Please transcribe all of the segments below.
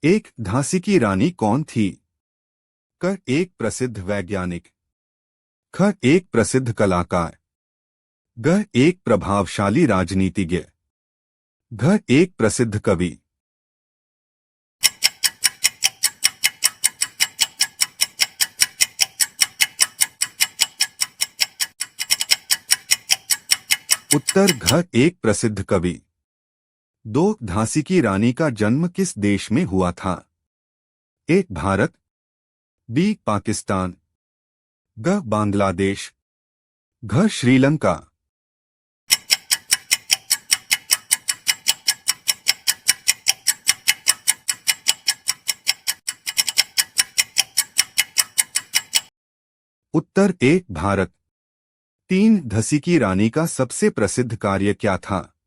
एक झांसी की रानी कौन थी? क एक प्रसिद्ध वैज्ञानिक। ख एक प्रसिद्ध कलाकार। ग एक प्रभावशाली राजनीतिज्ञ। घ एक प्रसिद्ध कवि। उत्तर घ एक प्रसिद्ध कवि। दो झांसी की रानी का जन्म किस देश में हुआ था? ए भारत। बी पाकिस्तान। ग बांग्लादेश। घ श्रीलंका। उत्तर ए भारत। तीन झांसी की रानी का सबसे प्रसिद्ध कार्य क्या था?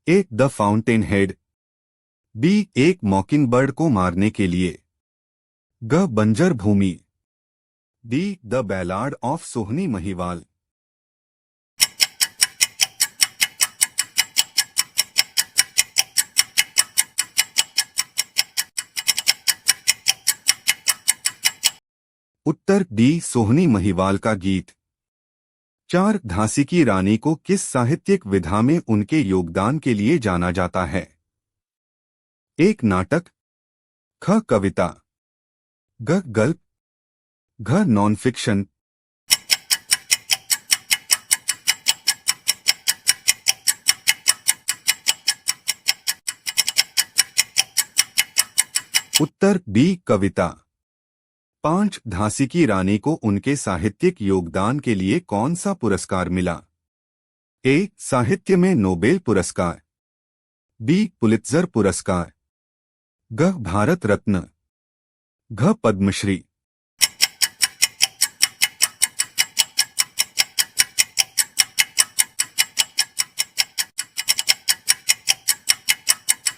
A the fountainhead. B एक मॉकिंगबर्ड को मारने के लिए। ग बंजर भूमि। D the ballad of Sohni Mahiwal. उत्तर डी सोहनी महिवाल का गीत। चार झांसी की रानी को किस साहित्यिक विधा में उनके योगदान के लिए जाना जाता है? एक नाटक। ख कविता। ग गल्प। घ नॉन फिक्शन। उत्तर बी कविता। पांच झांसी की रानी को उनके साहित्यिक योगदान के लिए कौन सा पुरस्कार मिला? ए साहित्य में नोबेल पुरस्कार। बी पुलित्जर पुरस्कार। ग भारत रत्न। घ पद्मश्री।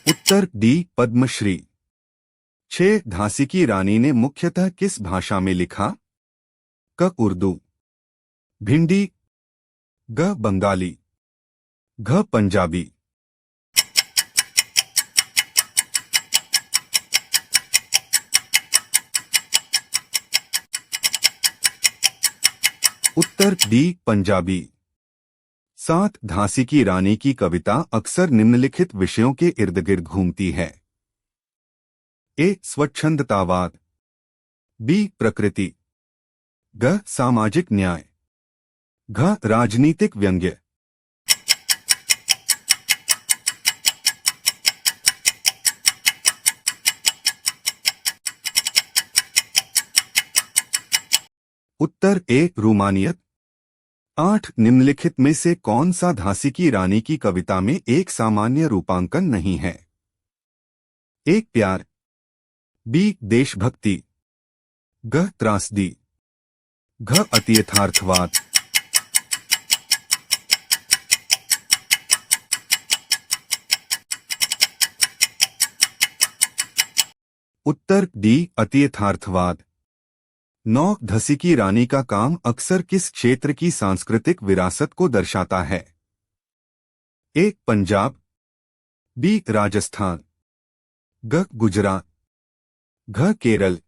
उत्तर डी पद्मश्री। छह झांसी की रानी ने मुख्यतः किस भाषा में लिखा? क उर्दू। भिंडी। ग बंगाली। घ पंजाबी। उत्तर डी पंजाबी। सात झांसी की रानी की कविता अक्सर निम्नलिखित विषयों के इर्द गिर्द घूमती है। ए स्वच्छंदतावाद। बी प्रकृति। ग सामाजिक न्याय। घ राजनीतिक व्यंग्य। उत्तर ए रूमानियत। आठ निम्नलिखित में से कौन सा झांसी की रानी की कविता में एक सामान्य रूपांकन नहीं है? एक प्यार। बी देशभक्ति। ग त्रासदी। घ अतियथार्थवाद। उत्तर डी अतियथार्थवाद। नौ झांसी की रानी का काम अक्सर किस क्षेत्र की सांस्कृतिक विरासत को दर्शाता है? ए पंजाब। बी राजस्थान। ग गुजरात। घ केरल।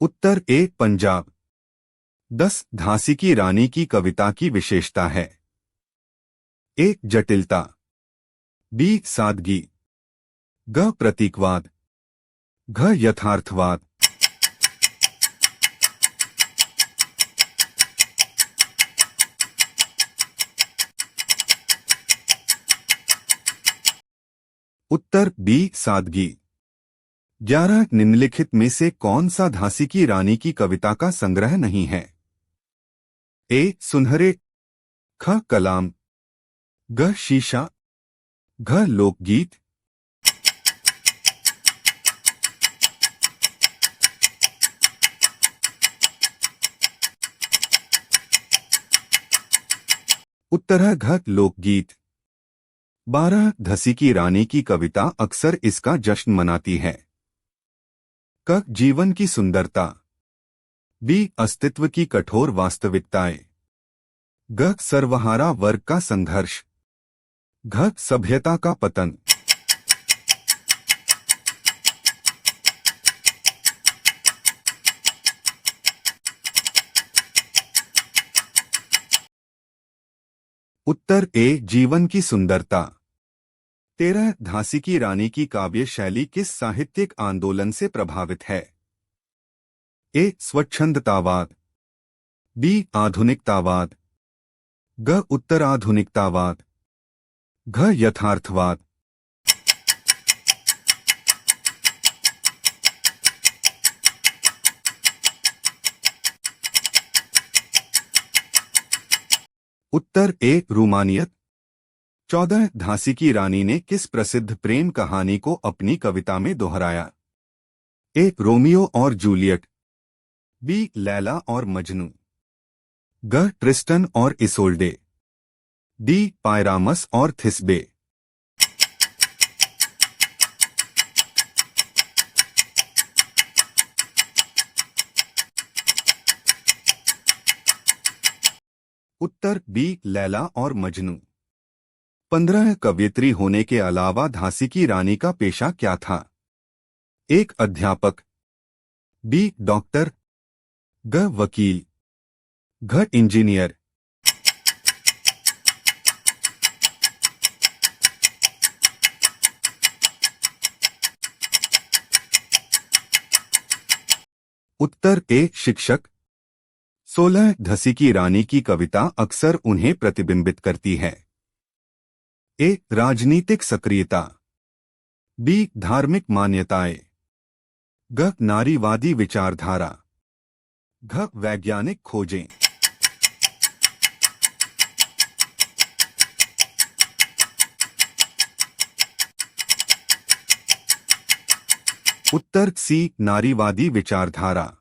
उत्तर ए पंजाब। 10 झांसी की रानी की कविता की विशेषता है। ए जटिलता। बी सादगी। ग प्रतीकवाद। घ यथार्थवाद। उत्तर बी सादगी। 11 निम्नलिखित में से कौन सा झांसी की रानी की कविता का संग्रह नहीं है? ए सुनहरे। ख कलाम। ग शीशा। घ लोकगीत। उत्तर घ लोकगीत। 12 झांसी की रानी की कविता अक्सर इसका जश्न मनाती है। क जीवन की सुंदरता। बी अस्तित्व की कठोर वास्तविकताएं। ग सर्वहारा वर्ग का संघर्ष। घ सभ्यता का पतन। उत्तर ए जीवन की सुंदरता। 13 झांसी की रानी की काव्य शैली किस साहित्यिक आंदोलन से प्रभावित है? ए स्वच्छंदतावाद। बी आधुनिकतावाद। ग उत्तराधुनिकतावाद। घ यथार्थवाद। उत्तर ए रूमानियत। 14 झांसी की रानी ने किस प्रसिद्ध प्रेम कहानी को अपनी कविता में दोहराया? ए रोमियो और जूलियट। बी लैला और मजनू। ग ट्रिस्टन और इसोल्डे। डी पायरामस और थिस्बे। उत्तर बी लैला और मजनू। 15 कवयित्री होने के अलावा झांसी की रानी का पेशा क्या था? एक अध्यापक। B doctor. ग वकील। घ इंजीनियर। उत्तर ए शिक्षक। 16 झांसी की रानी की कविता अक्सर उन्हें प्रतिबिंबित करती है। ए राजनीतिक सक्रियता। बी धार्मिक मान्यताएं। ग नारीवादी विचारधारा। घ वैज्ञानिक खोजें। उत्तर सी नारीवादी विचारधारा।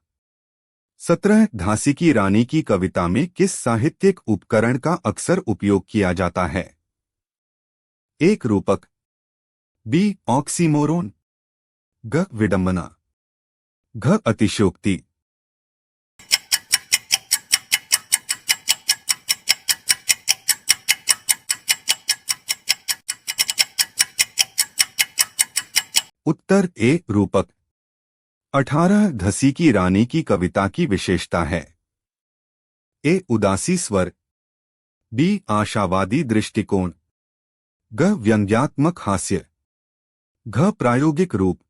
17 झांसी की रानी की कविता में किस साहित्यिक उपकरण का अक्सर उपयोग किया जाता है? एक रूपक। B oxymoron. ग विडंबना। घ अतिशयोक्ति। उत्तर ए रूपक। 18 झांसी की रानी की कविता की विशेषता है। ए उदासी स्वर। बी आशावादी दृष्टिकोण। ग व्यंग्यात्मक हास्य। घ प्रायोगिक रूप।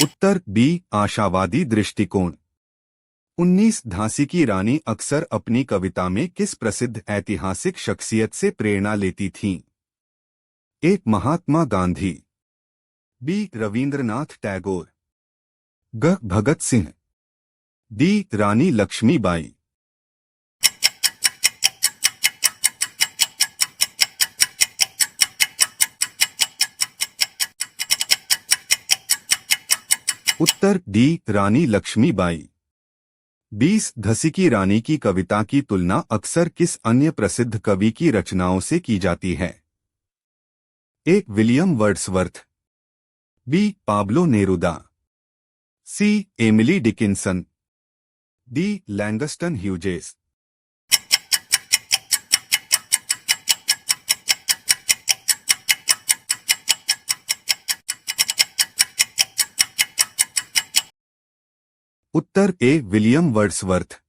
उत्तर बी आशावादी दृष्टिकोण। 19 झांसी की रानी अक्सर अपनी कविता में किस प्रसिद्ध ऐतिहासिक शख्सियत से प्रेरणा लेती थीं? ए महात्मा गांधी। बी रविंद्रनाथ टैगोर। ग भगत सिंह। डी रानी लक्ष्मीबाई। उत्तर डी रानी लक्ष्मीबाई। 20 झांसी की रानी की कविता की तुलना अक्सर किस अन्य प्रसिद्ध कवि की रचनाओं से की जाती है? A William Wordsworth. B Pablo Neruda. C Emily Dickinson. D Langston Hughes. उत्तर ए विलियम वर्ड्सवर्थ।